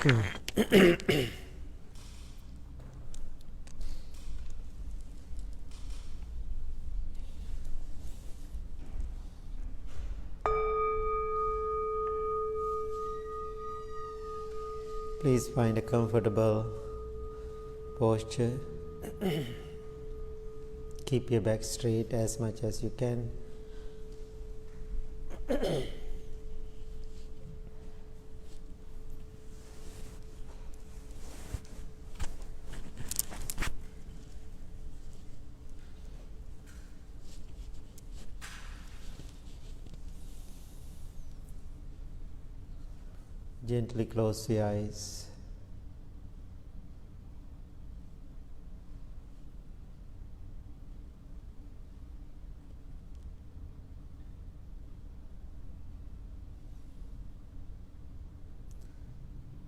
Please find a comfortable posture. Keep your back straight as much as you can. Gently close your eyes.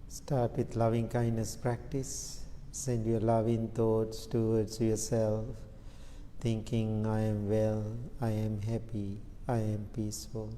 Start with loving kindness practice. Send your loving thoughts towards yourself, thinking, I am well, I am happy, I am peaceful.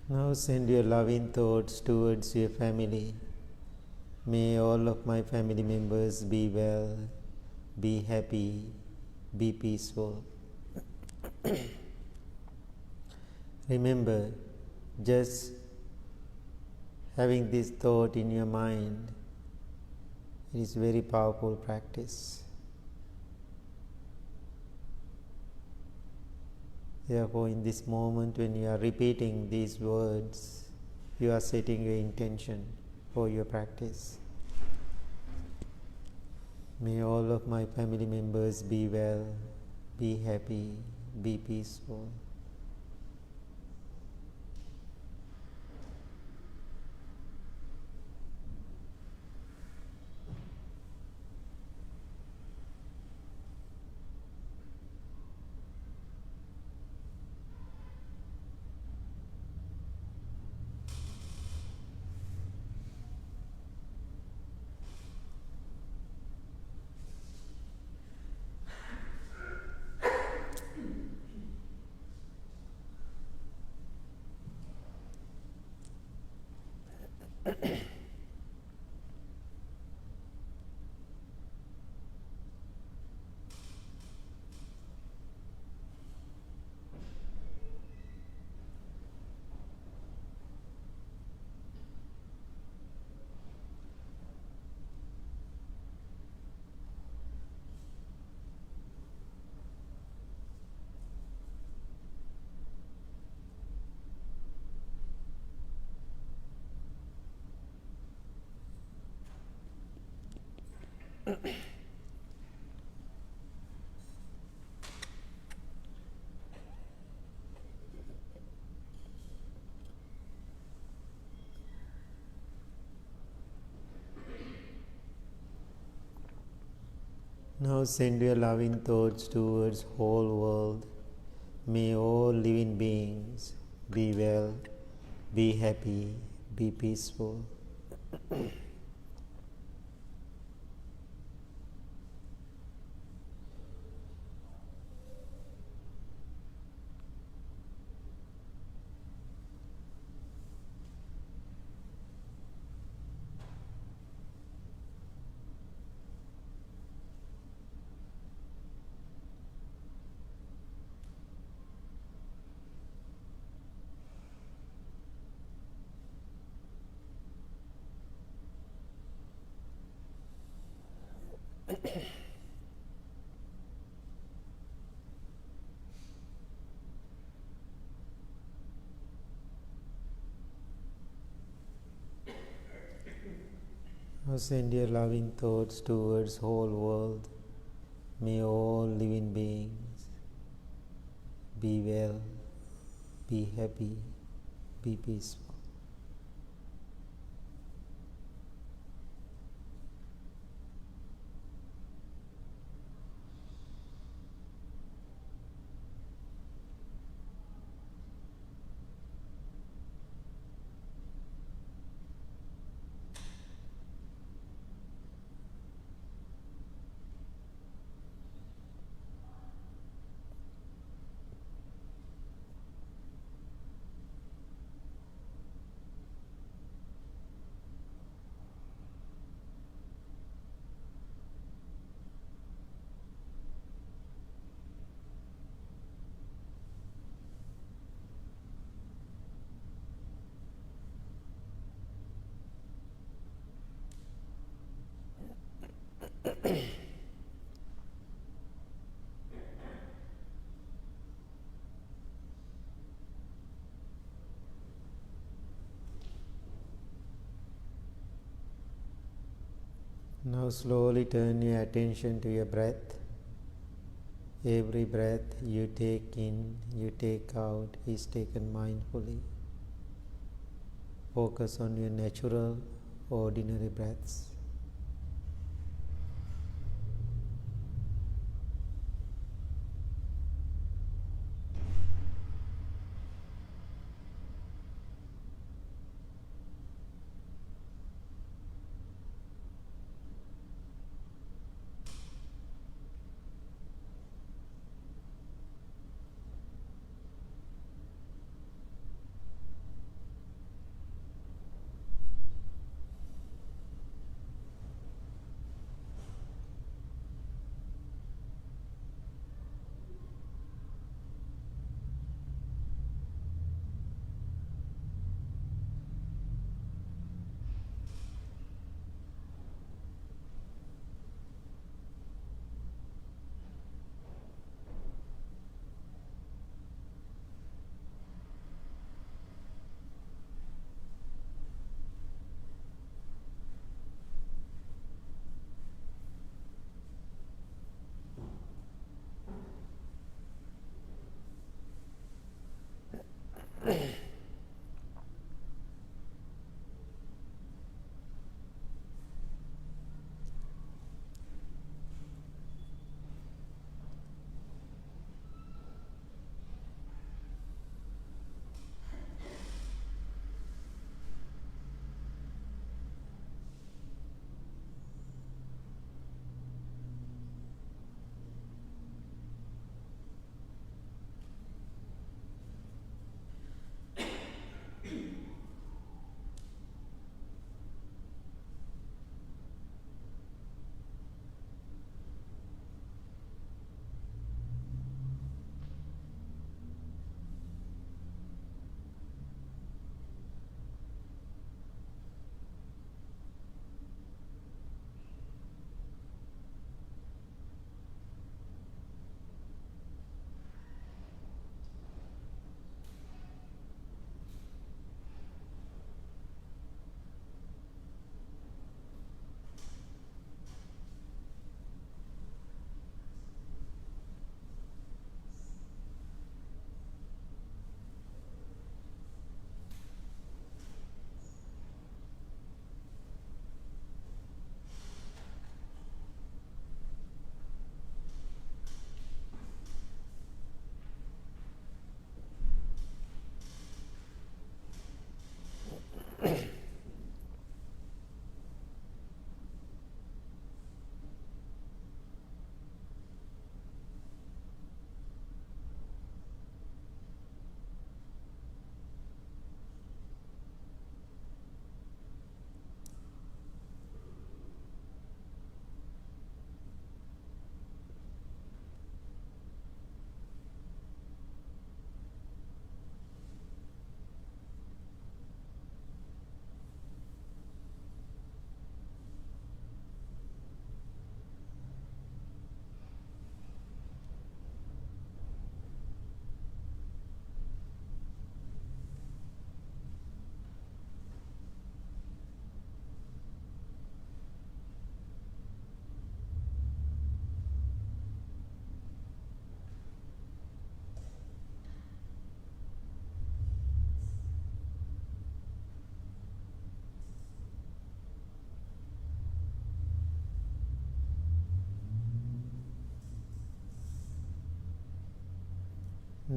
Now send your loving thoughts towards your family. May all of my family members be well, be happy, be peaceful. Remember, just having this thought in your mind is very powerful practice. Therefore, in this moment when you are repeating these words, you are setting your intention for your practice. May all of my family members be well, be happy, be peaceful. Now send your loving thoughts towards whole world. May all living beings be well, be happy, be peaceful. Now send your loving thoughts towards whole world. May all living beings be well, be happy, be peaceful. Now slowly turn your attention to your breath. Every breath you take in, you take out is taken mindfully. Focus on your natural, ordinary breaths.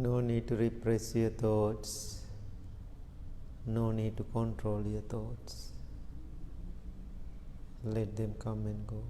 No need to repress your thoughts. No need to control your thoughts. Let them come and go.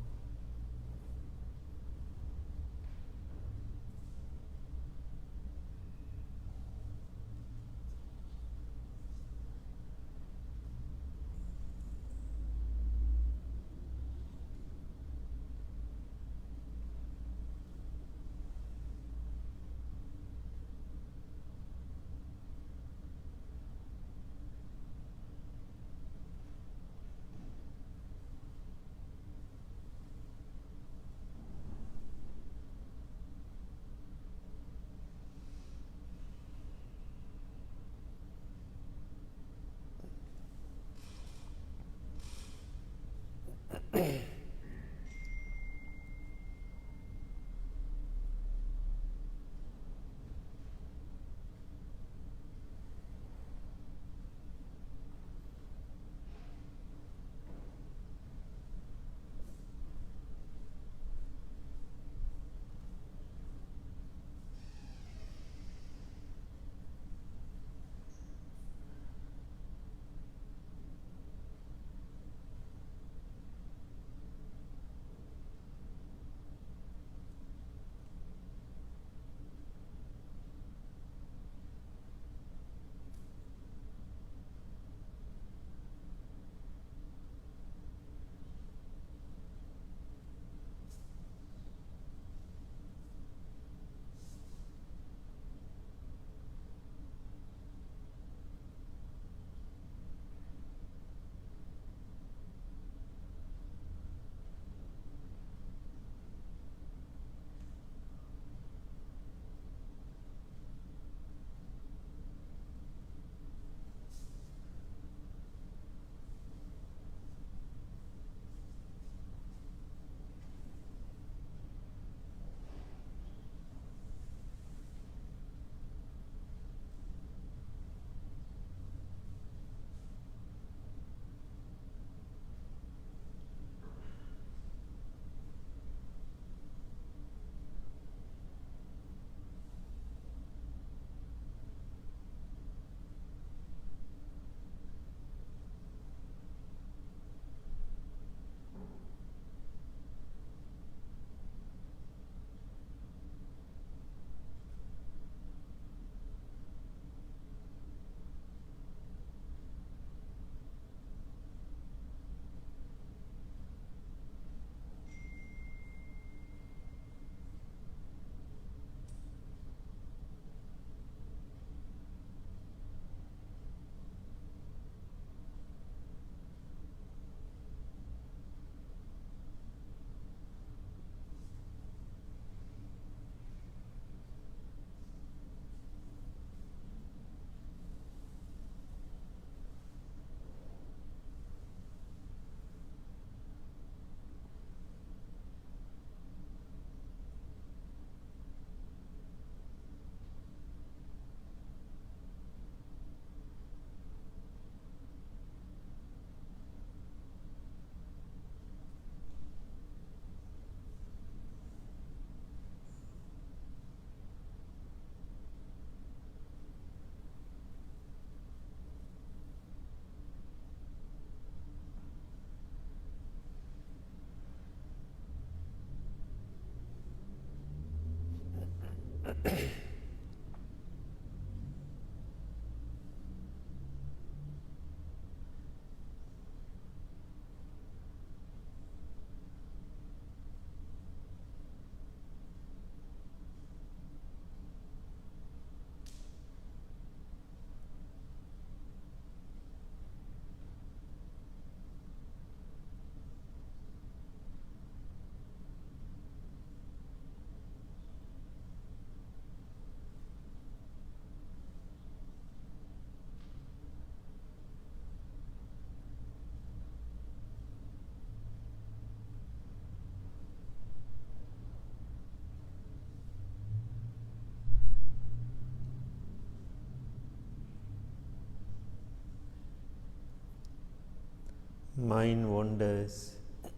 Mind wanders.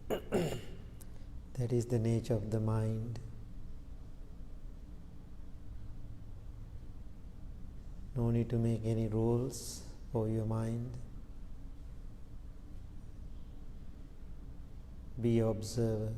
That is the nature of the mind. No need to make any rules for your mind. Be observer.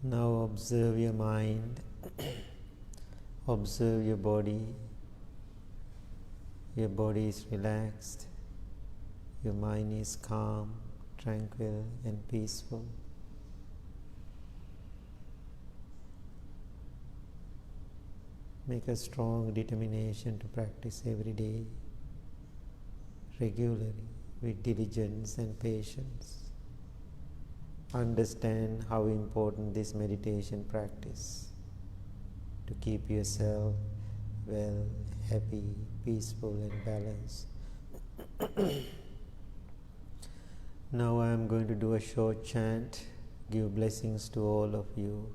Now observe your mind, observe your body. Your body is relaxed, your mind is calm, tranquil and peaceful. Make a strong determination to practice every day, regularly, with diligence and patience. Understand how important this meditation practice to keep yourself well, happy, peaceful and balanced. Now I am going to do a short chant, give blessings to all of you.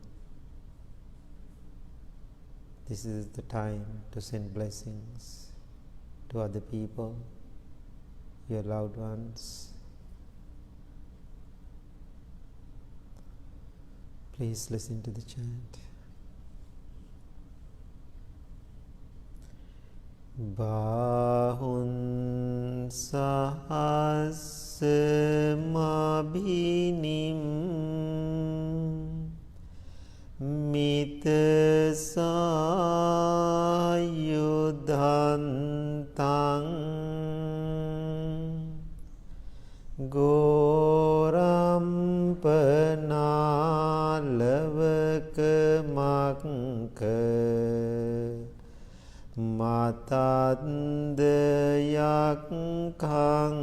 This is the time to send blessings to other people, your loved ones. Please listen to the chant. Bahun sahasmabhinim mita sayudhantang goram panalavakamaka matandayakkhang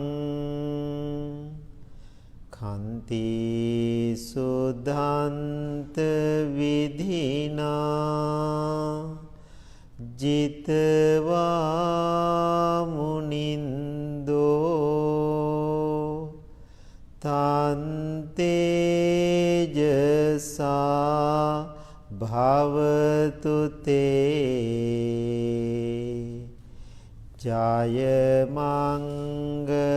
khanti sudhanta vidhina jitva munindo tante jasa bhavatu te jaya mangalani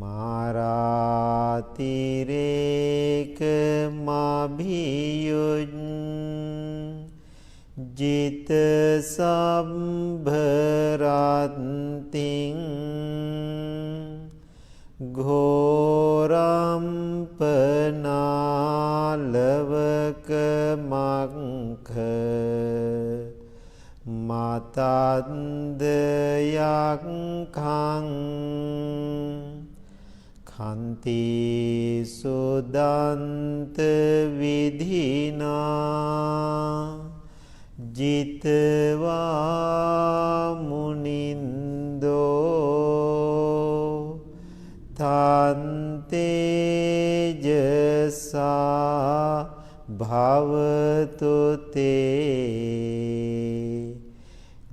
maratireka mabhiyuj jita sambharanting ghoram panalavakamaka matandayakkhang khanti sudhanta vidhina jitva munindo tante jasa bhavatu te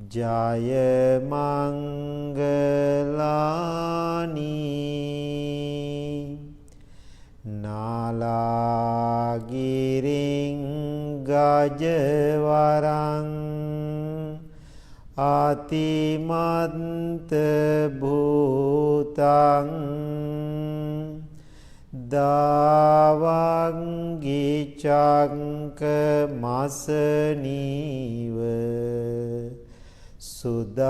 Jaya Mangalani Nalagiring Gajavarang Atimanta Bhutang Davangi Changka Masaniva Sudarunantang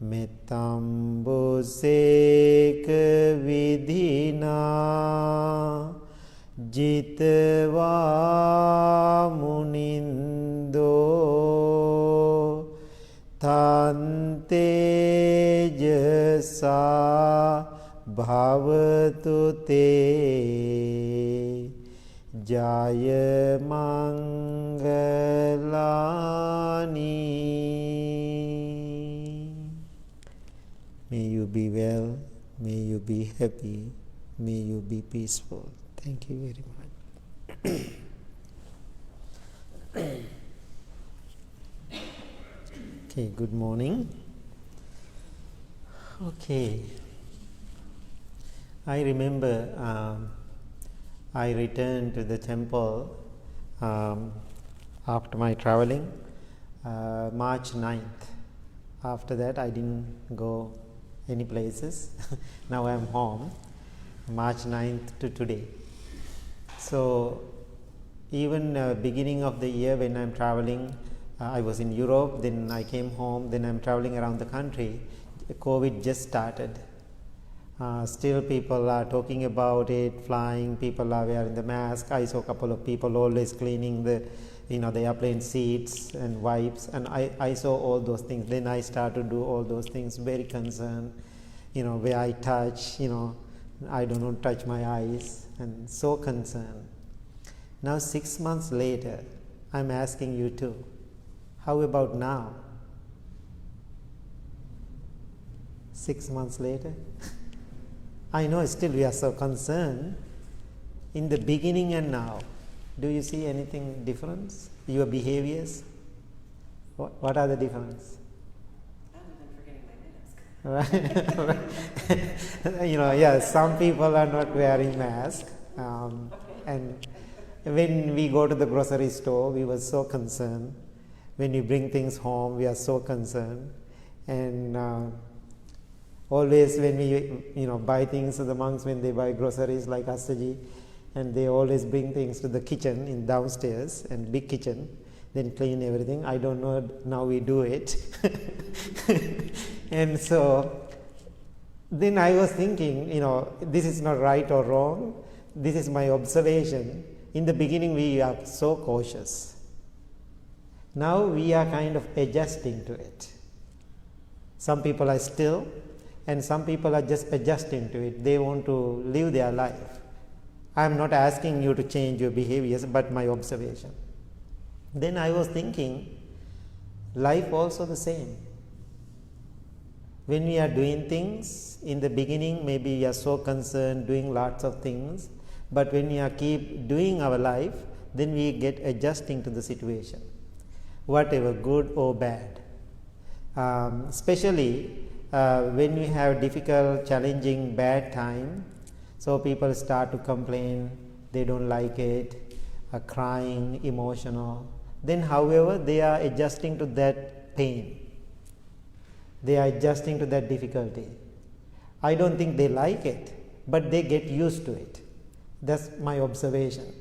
Metambuseka Vidhina Jitva Munindo Tante Jasa Bhavatu Te Jaya Mangalani. May you be well, may you be happy, may you be peaceful. Thank you very much. Okay, good morning. Okay, I remember I returned to the temple after my traveling March 9th. After that I didn't go any places. Now I am home, March 9th to today. So even beginning of the year when I am traveling, I was in Europe, then I came home, then I am traveling around the country. COVID just started. Still people are talking about it, flying, people are wearing the mask. I saw a couple of people always cleaning the airplane seats and wipes, and I saw all those things. Then I started to do all those things, very concerned, where I touch, I do not touch my eyes, and so concerned. Now 6 months later, I'm asking you too, how about now? 6 months later? I know still we are so concerned. In the beginning and now, do you see anything difference? Your behaviors? What are the difference? Other than forgetting my mask. Some people are not wearing masks. And when we go to the grocery store, we were so concerned. When we bring things home, we are so concerned. And always when we buy things to the monks, when they buy groceries like Astaji, and they always bring things to the kitchen in downstairs and big kitchen, then clean everything. I don't know, now we do it. And so then I was thinking, this is not right or wrong. This is my observation. In the beginning we are so cautious. Now we are kind of adjusting to it. Some people are still, and some people are just adjusting to it. They want to live their life. I am not asking you to change your behaviors, but my observation. Then I was thinking, life also the same. When we are doing things, in the beginning maybe we are so concerned doing lots of things, but when we are keep doing our life, then we get adjusting to the situation, whatever, good or bad. Especially when we have difficult, challenging, bad time, so people start to complain, they don't like it, are crying, emotional. Then however, they are adjusting to that pain. They are adjusting to that difficulty. I don't think they like it, but they get used to it. That's my observation.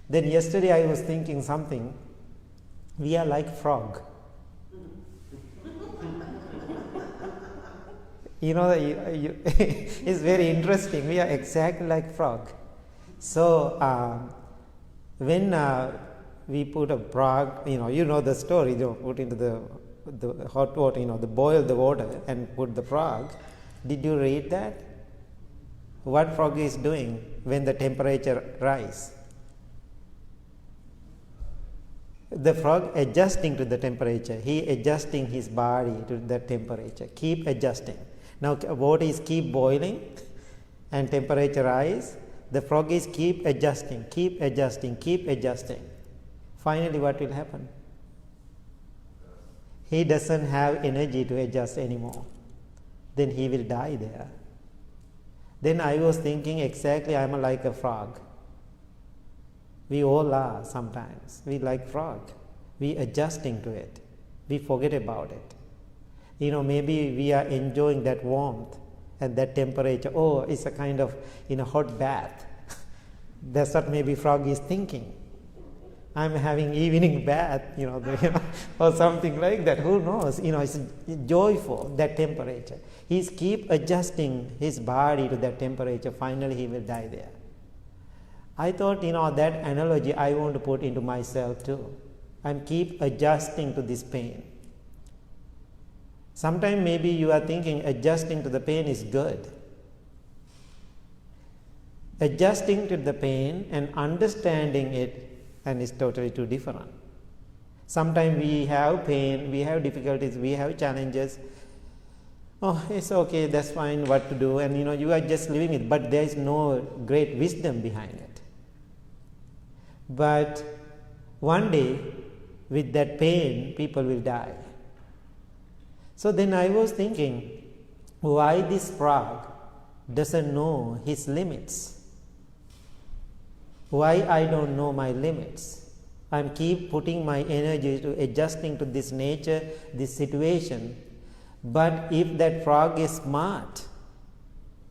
Then yesterday I was thinking something. We are like frog. It's very interesting. We are exactly like frog. So when we put a frog, the story. Put into the hot water. Boil the water and put the frog. Did you read that? What frog is doing when the temperature rise? The frog adjusting to the temperature. He adjusting his body to the temperature. Keep adjusting. Now water is keep boiling and temperature rise. The frog is keep adjusting, keep adjusting, keep adjusting. Finally, what will happen? He doesn't have energy to adjust anymore. Then he will die there. Then I was thinking exactly I am like a frog. We all are sometimes. We like frog. We adjusting to it. We forget about it. Maybe we are enjoying that warmth and that temperature. Oh, it's a kind of hot bath. That's what maybe frog is thinking. I'm having evening bath, or something like that. Who knows? It's joyful, that temperature. He's keep adjusting his body to that temperature. Finally, he will die there. I thought, that analogy I want to put into myself too. I'm keep adjusting to this pain. Sometimes maybe you are thinking adjusting to the pain is good. Adjusting to the pain and understanding it and is totally two different. Sometimes we have pain, we have difficulties, we have challenges. Oh, it's okay, that's fine, what to do, and you are just living it, but there is no great wisdom behind it. But one day, with that pain, people will die. So then I was thinking, why this frog doesn't know his limits? Why I don't know my limits? I'm keep putting my energy to adjusting to this nature, this situation. But if that frog is smart,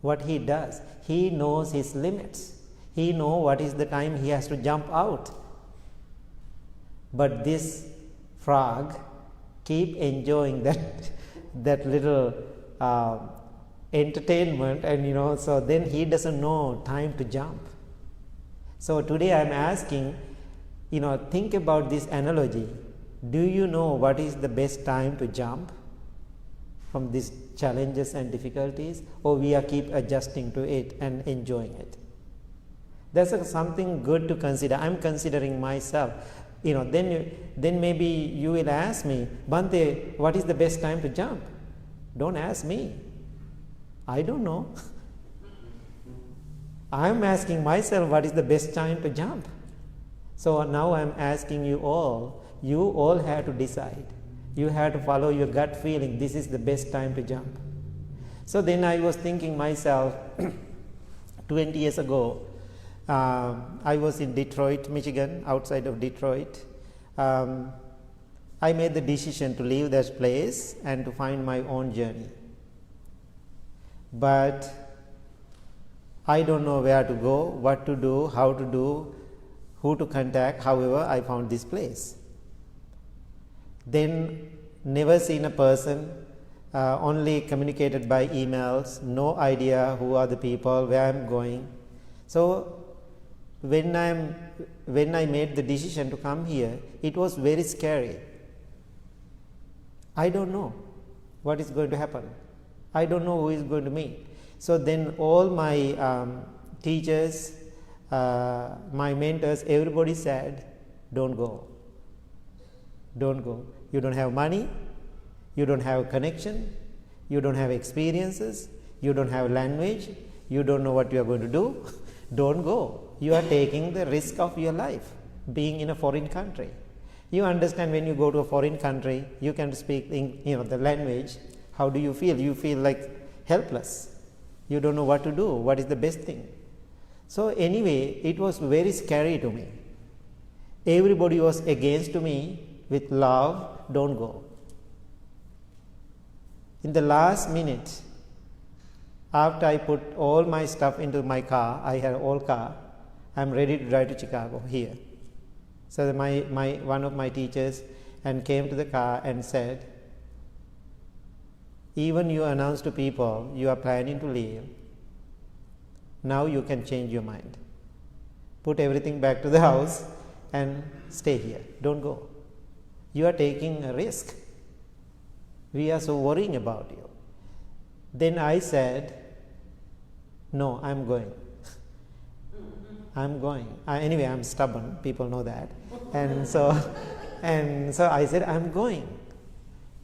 what he does, he knows his limits. He knows what is the time he has to jump out. But this frog keep enjoying that little entertainment, and so then he doesn't know time to jump. So today I am asking, think about this analogy. Do you know what is the best time to jump from these challenges and difficulties, or we are keep adjusting to it and enjoying it? That's something good to consider. I'm considering myself. Then maybe you will ask me, Bhante, what is the best time to jump? Don't ask me. I don't know. I'm asking myself what is the best time to jump. So now I'm asking you all have to decide. You have to follow your gut feeling. This is the best time to jump. So then I was thinking myself, 20 years ago, I was in Detroit, Michigan, outside of Detroit. I made the decision to leave that place and to find my own journey. But I don't know where to go, what to do, how to do, who to contact. However, I found this place. Then never seen a person, only communicated by emails, no idea who are the people, where I'm going. So when I made the decision to come here, it was very scary. I don't know what is going to happen. I don't know who is going to meet. So then all my teachers, my mentors, everybody said, don't go. Don't go. You don't have money, you don't have connection, you don't have experiences, you don't have language, you don't know what you are going to do. Don't go. You are taking the risk of your life being in a foreign country. You understand, when you go to a foreign country, you can speak the language. How do you feel? You feel like helpless. You don't know what to do, what is the best thing. So anyway, it was very scary to me. Everybody was against me with love, don't go. In the last minute, after I put all my stuff into my car, I had an old car, I'm ready to drive to Chicago here. So one of my teachers and came to the car and said, even you announce to people you are planning to leave, now you can change your mind. Put everything back to the house and stay here. Don't go. You are taking a risk. We are so worrying about you. Then I said, no, I'm going. I'm going. Anyway, I'm stubborn. People know that. And so I said, I'm going.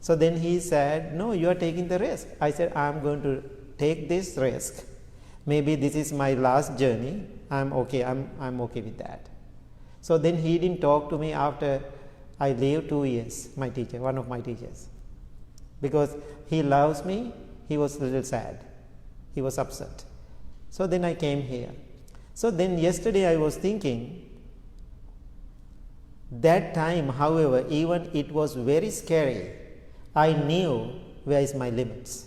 So then he said, no, you are taking the risk. I said, I'm going to take this risk. Maybe this is my last journey. I'm okay. I'm okay with that. So then he didn't talk to me after I lived 2 years, my teacher, one of my teachers. Because he loves me, he was a little sad. He was upset. So then I came here. So then yesterday I was thinking, that time, however, even it was very scary, I knew where is my limits.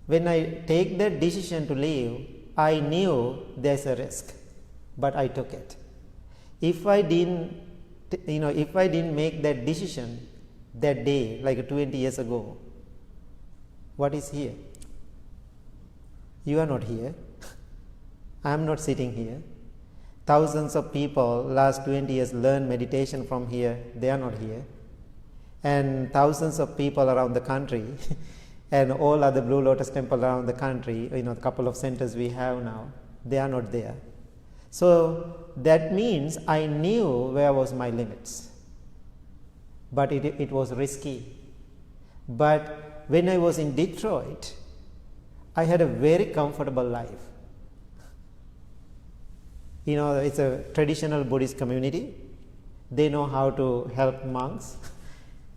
When I take that decision to leave, I knew there's a risk, but I took it. If I didn't make that decision that day, like 20 years ago, what is here? You are not here. I am not sitting here. Thousands of people last 20 years learn meditation from here. They are not here. And thousands of people around the country and all other Blue Lotus temple around the country, a couple of centers we have now, they are not there. So that means I knew where was my limits. But it was risky. But when I was in Detroit, I had a very comfortable life. It's a traditional Buddhist community. They know how to help monks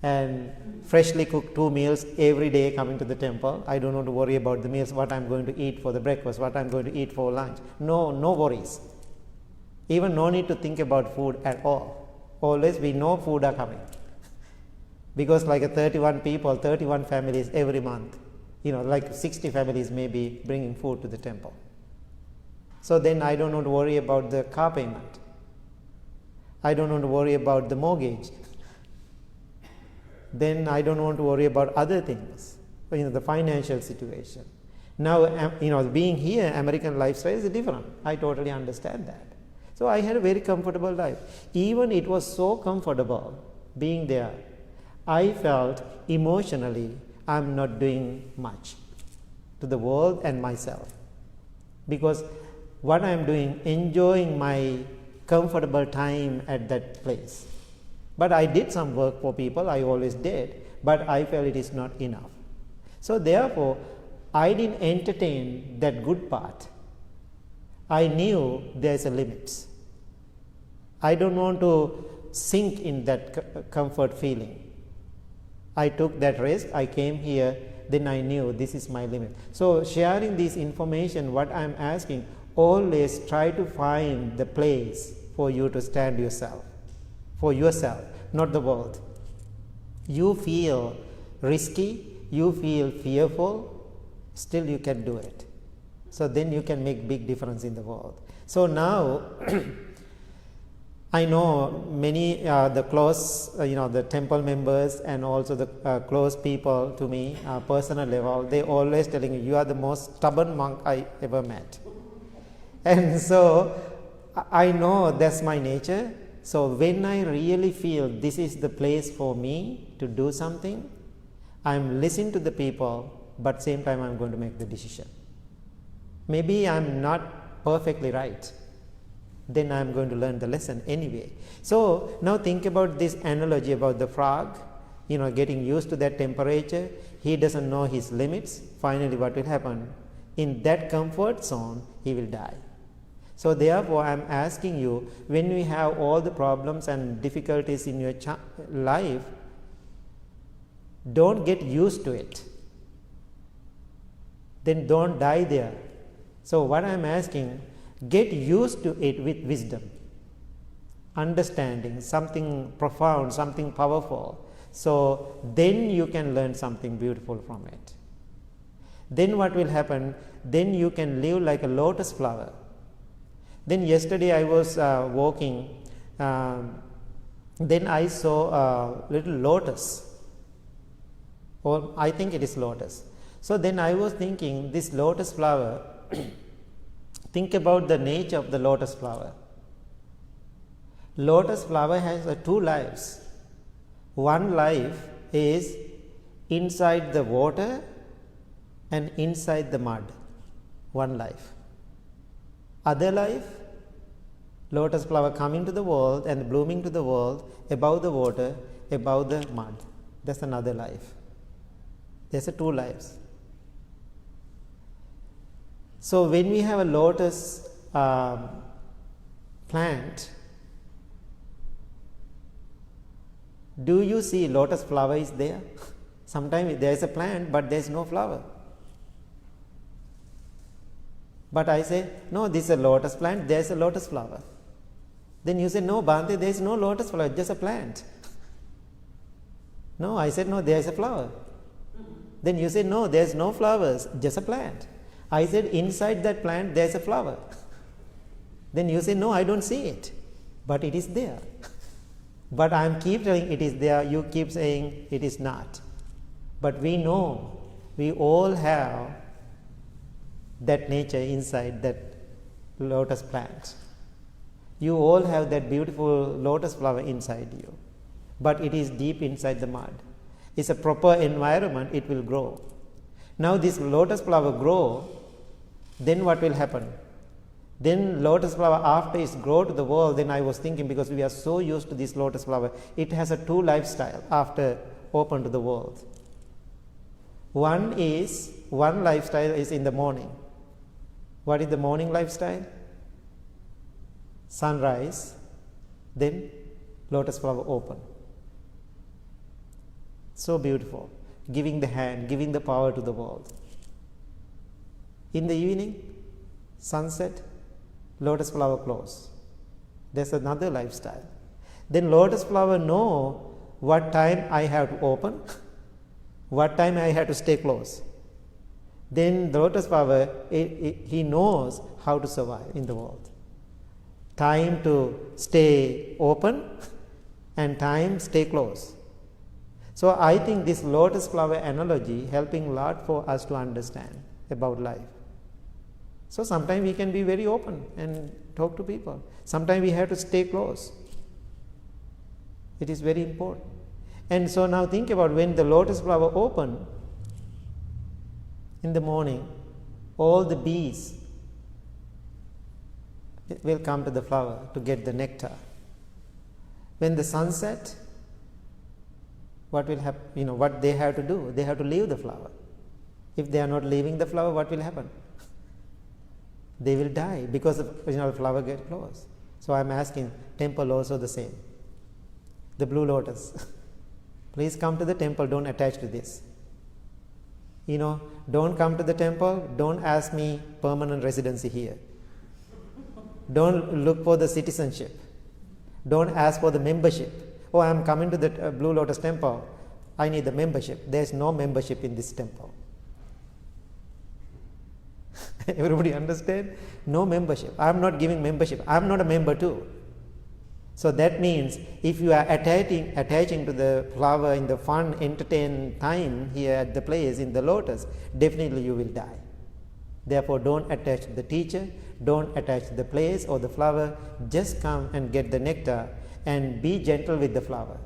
and freshly cook 2 meals every day coming to the temple. I don't have to worry about the meals, what I'm going to eat for the breakfast, what I'm going to eat for lunch. No worries. Even no need to think about food at all. Always we know food are coming. Because like 31 people, 31 families every month, like 60 families may be bringing food to the temple. So then I don't have to worry about the car payment. I don't have to worry about the mortgage. Then I don't want to worry about other things, the financial situation. Now, being here, American lifestyle is different. I totally understand that. So I had a very comfortable life. Even it was so comfortable being there, I felt emotionally I'm not doing much to the world and myself. Because what I am doing, enjoying my comfortable time at that place. But I did some work for people, I always did, but I felt it is not enough. So therefore, I didn't entertain that good part. I knew there's a limits. I don't want to sink in that comfort feeling. I took that risk, I came here, then I knew this is my limit. So sharing this information, what I am asking, always try to find the place for you to stand yourself, for yourself, not the world. You feel risky, you feel fearful, still you can do it. So then you can make big difference in the world. So now I know many the close, the temple members and also the close people to me, personal level, they always telling me, you are the most stubborn monk I ever met. And so I know that's my nature. So when I really feel this is the place for me to do something, I'm listening to the people, but same time I'm going to make the decision. Maybe I'm not perfectly right. Then I'm going to learn the lesson anyway. So now think about this analogy about the frog, getting used to that temperature. He doesn't know his limits. Finally, what will happen? In that comfort zone, he will die. So therefore, I am asking you, when we have all the problems and difficulties in your life, don't get used to it. Then don't die there. So what I am asking, get used to it with wisdom, understanding, something profound, something powerful. So then you can learn something beautiful from it. Then what will happen? Then you can live like a lotus flower. Then yesterday I was walking, then I saw a little lotus, or I think it is lotus. So then I was thinking, this lotus flower, think about the nature of the lotus flower. Lotus flower has 2 lives. One life is inside the water and inside the mud. One life. Other life, lotus flower coming to the world and blooming to the world, above the water, above the mud. That's another life. There's 2 lives. So when we have a lotus plant, do you see lotus flower is there? Sometimes there is a plant but there is no flower. But I say, no, this is a lotus plant, there is a lotus flower. Then you say, no, Bhante, there is no lotus flower, just a plant. No, I said, no, there is a flower. Then you say, no, there is no flowers, just a plant. I said, inside that plant there is a flower. Then you say, no, I don't see it, but it is there. But I am keep telling it is there, you keep saying it is not. But we know, we all have that nature inside that lotus plant. You all have that beautiful lotus flower inside you, but it is deep inside the mud. It's a proper environment, it will grow. Now this lotus flower grow, then what will happen? Then lotus flower, after it's grow to the world, then I was thinking, because we are so used to this lotus flower, it has a two lifestyle after open to the world. One lifestyle is in the morning. What is the morning lifestyle? Sunrise, then lotus flower open. So beautiful, giving the hand, giving the power to the world. In the evening, sunset, lotus flower close. There's another lifestyle. Then lotus flower know what time I have to open, what time I have to stay close. Then the lotus flower, he knows how to survive in the world. Time to stay open and time stay close. So I think this lotus flower analogy helping a lot for us to understand about life. So sometimes we can be very open and talk to people. Sometimes we have to stay close. It is very important. And so now think about when the lotus flower open in the morning, all the bees will come to the flower to get the nectar. When the sunset, what will happen? What they have to do? They have to leave the flower. If they are not leaving the flower, what will happen? They will die because the flower get closed. So I am asking, temple also the same. The blue lotus. Please come to the temple, don't attach to this. Don't come to the temple, don't ask me permanent residency here. Don't look for the citizenship. Don't ask for the membership. Oh, I am coming to the Blue Lotus temple, I need the membership. There is no membership in this temple. Everybody understand? No membership. I am not giving membership. I am not a member too. So that means if you are attaching to the flower in the fun, entertain time here at the place in the lotus, definitely you will die. Therefore, don't attach to the teacher, don't attach to the place or the flower. Just come and get the nectar and be gentle with the flower.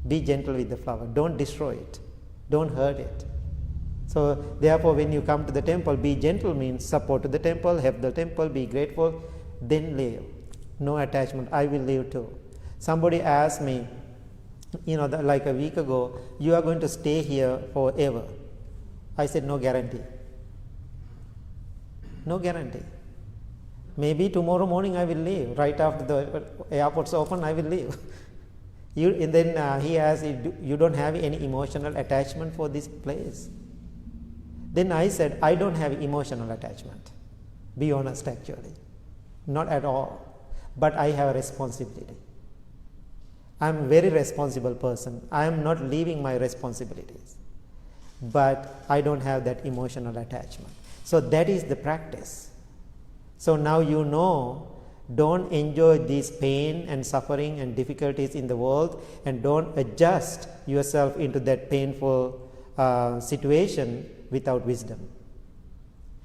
Be gentle with the flower. Don't destroy it. Don't hurt it. So therefore, when you come to the temple, be gentle means support to the temple, help the temple, be grateful, then leave. No attachment. I will leave too. Somebody asked me, like a week ago, you are going to stay here forever. I said, no guarantee. No guarantee. Maybe tomorrow morning I will leave. Right after the airports open, I will leave. And then he asked, you don't have any emotional attachment for this place? Then I said, I don't have emotional attachment. Be honest, actually. Not at all. But I have a responsibility. I am a very responsible person. I am not leaving my responsibilities. But I don't have that emotional attachment. So that is the practice. So now don't enjoy this pain and suffering and difficulties in the world, and don't adjust yourself into that painful situation without wisdom.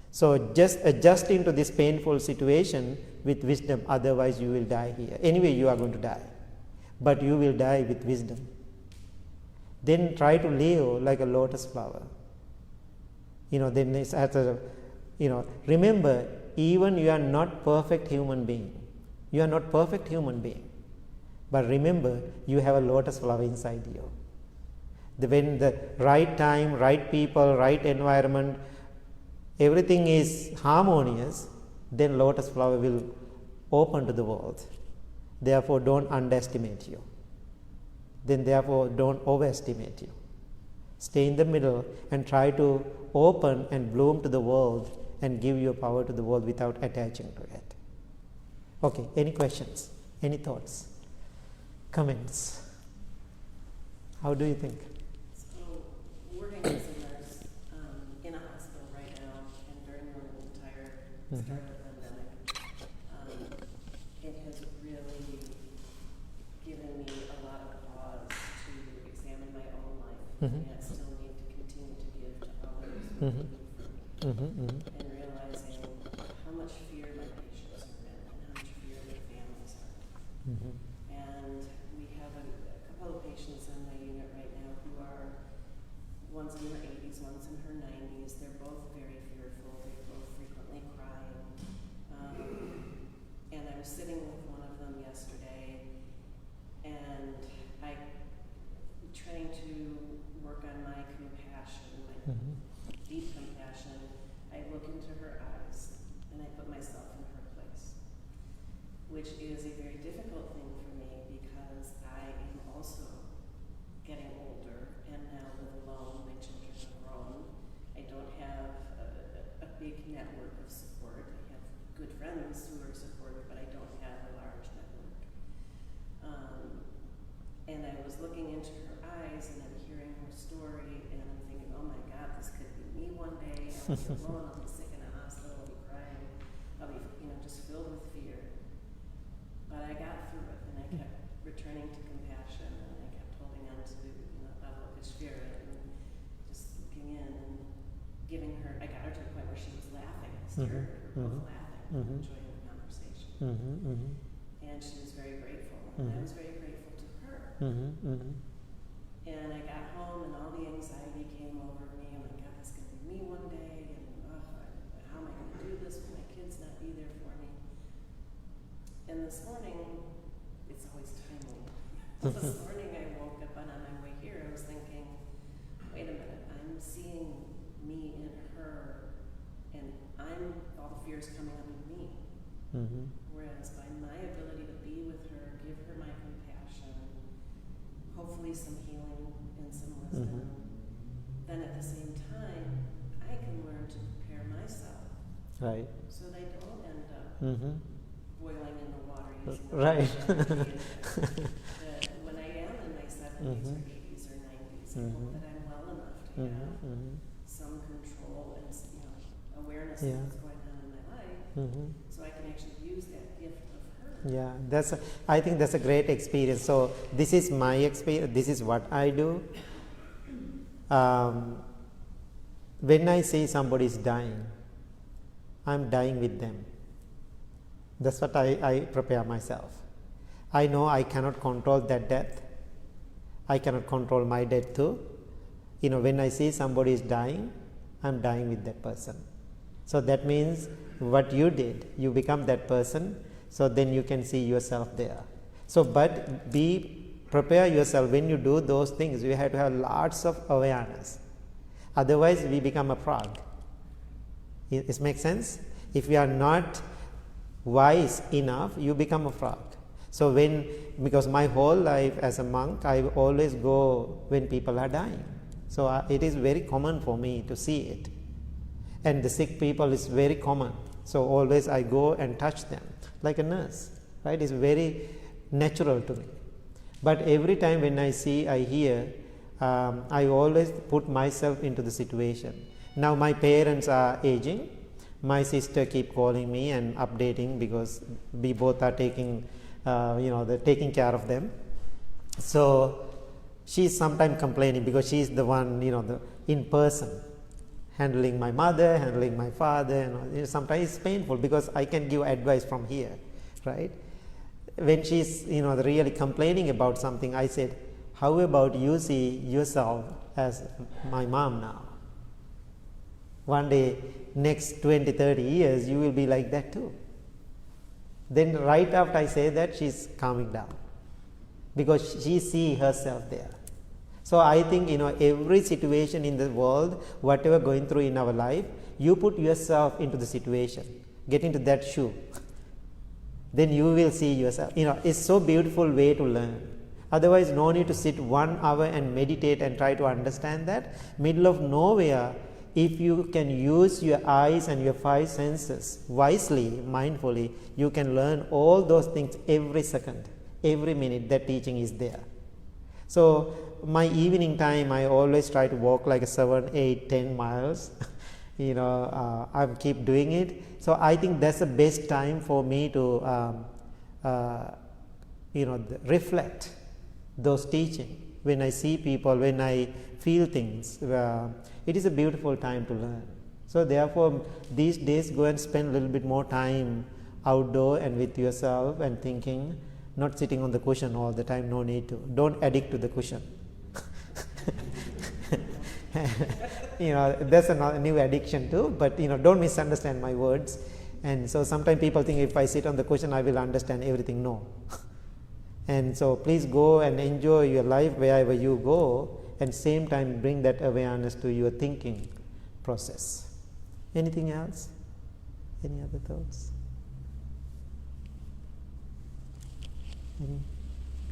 So just adjust into this painful situation with wisdom, otherwise you will die here. Anyway, you are going to die, but you will die with wisdom. Then try to live like a lotus flower. Then it's remember, even you are not perfect human being. You are not perfect human being. But remember, you have a lotus flower inside you. When the right time, right people, right environment, everything is harmonious, then lotus flower will open to the world. Therefore, don't underestimate you. Then therefore, don't overestimate you. Stay in the middle and try to open and bloom to the world and give your power to the world without attaching to it. Okay, any questions? Any thoughts? Comments? How do you think? So, working as a nurse in a hospital right now, and during the entire start of the pandemic, it has really given me a lot of pause to examine my own life, and yet still need to continue to give to others who are looking for me, and realizing how much fear my patients are in, and how much fear their families are in. And we have a couple of patients in my unit right now who are, one's in her 80s, one's in her 90s. They're both very fearful. They're both frequently crying. And I was sitting with one of them yesterday, and I trying to work on my compassion, my deep compassion. I look into her eyes, and I put myself in her place, which is a very difficult thing for me because I am also getting older and now live alone. My children are grown. I don't have a big network of support. I have good friends who are supportive, but I don't have a large network. And I was looking into her eyes, and I'm hearing her story, and I'm thinking, oh my God, this could be me one day. I'll be alone. I'll be sick in a hospital. I'll be crying. I'll be, just filled with fear. But I got through it, and I kept returning to compassion, and I kept holding on to, Avoca spirit, and just looking in and giving her. I got her to the point where she was laughing. I stared at her, both laughing, enjoying the conversation. And she was very grateful, and I was very grateful to her. And I got home, and all the anxiety came over me. Oh my God, this could be me one day, and how am I going to do this when my kids not be there for me? And this morning, it's always timely. This morning I woke up, and on my way here I was thinking, wait a minute, I'm seeing me in her, and all the fear is coming up in me. Whereas by my ability to be with her, give her my compassion, hopefully some healing and some wisdom, then at the same time, I can learn to prepare myself. Right. So they don't end up boiling in the water. Right. When I am in my 70s or 80s or 90s, I hope that I'm well enough to have some control and awareness of what's going on in my life, so I can actually use that gift of her. Yeah, I think that's a great experience. So this is my experience. This is what I do. When I see somebody is dying, I'm dying with them. That's what I prepare myself. I know I cannot control that death. I cannot control my death too. When I see somebody is dying, I'm dying with that person. So that means what you did, you become that person, so then you can see yourself there. So, but prepare yourself. When you do those things, you have to have lots of awareness. Otherwise, we become a frog. It makes sense? If we are not wise enough, you become a frog. So because my whole life as a monk, I always go when people are dying. So it is very common for me to see it. And the sick people is very common. So always I go and touch them like a nurse, right? It's very natural to me. But every time when I hear, I always put myself into the situation. Now my parents are aging. My sister keep calling me and updating because we both are taking, they're taking care of them. So she's sometimes complaining because she's the one, in person, handling my mother, handling my father. Sometimes it's painful because I can give advice from here, right? When she's, really complaining about something, I said, how about you see yourself as my mom now? One day, next 20, 30 years, you will be like that too. Then right after I say that, she's calming down because she sees herself there. So I think, every situation in the world, whatever going through in our life, You put yourself into the situation, get into that shoe, then you will see yourself. It's so beautiful way to learn. Otherwise, no need to sit 1 hour and meditate and try to understand that. Middle of nowhere, if you can use your eyes and your 5 senses wisely, mindfully, you can learn all those things every second, every minute that teaching is there. So my evening time, I always try to walk like 7, 8, 10 miles. I keep doing it. So I think that's the best time for me to reflect those teaching. When I see people, when I feel things, it is a beautiful time to learn. So therefore, these days, go and spend a little bit more time outdoor and with yourself and thinking, not sitting on the cushion all the time. No need to. Don't addict to the cushion. That's a new addiction too, but don't misunderstand my words. And so sometimes people think if I sit on the cushion I will understand everything. No. And so please go and enjoy your life wherever you go, and same time bring that awareness to your thinking process. Anything else? Any other thoughts?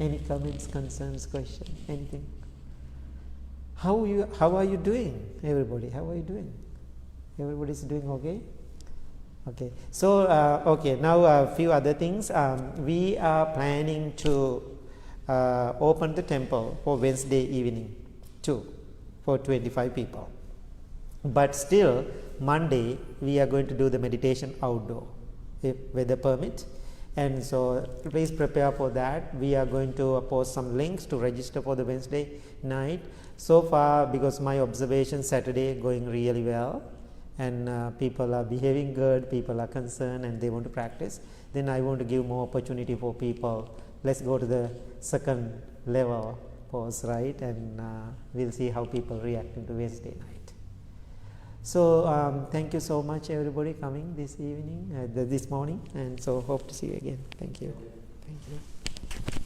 Any comments, concerns, questions, anything? How are you doing, everybody? How are you doing? Everybody's doing okay? Okay. So, now a few other things. We are planning to open the temple for Wednesday evening too, for 25 people. But still, Monday, we are going to do the meditation outdoor, if weather permit. And so, please prepare for that. We are going to post some links to register for the Wednesday night. So far, because my observation Saturday going really well, and people are behaving good, people are concerned and they want to practice, then I want to give more opportunity for people. Let's go to the second level pause, right? And we'll see how people react into Wednesday night. So thank you so much everybody coming this evening, this morning, and so hope to see you again. Thank you. Thank you.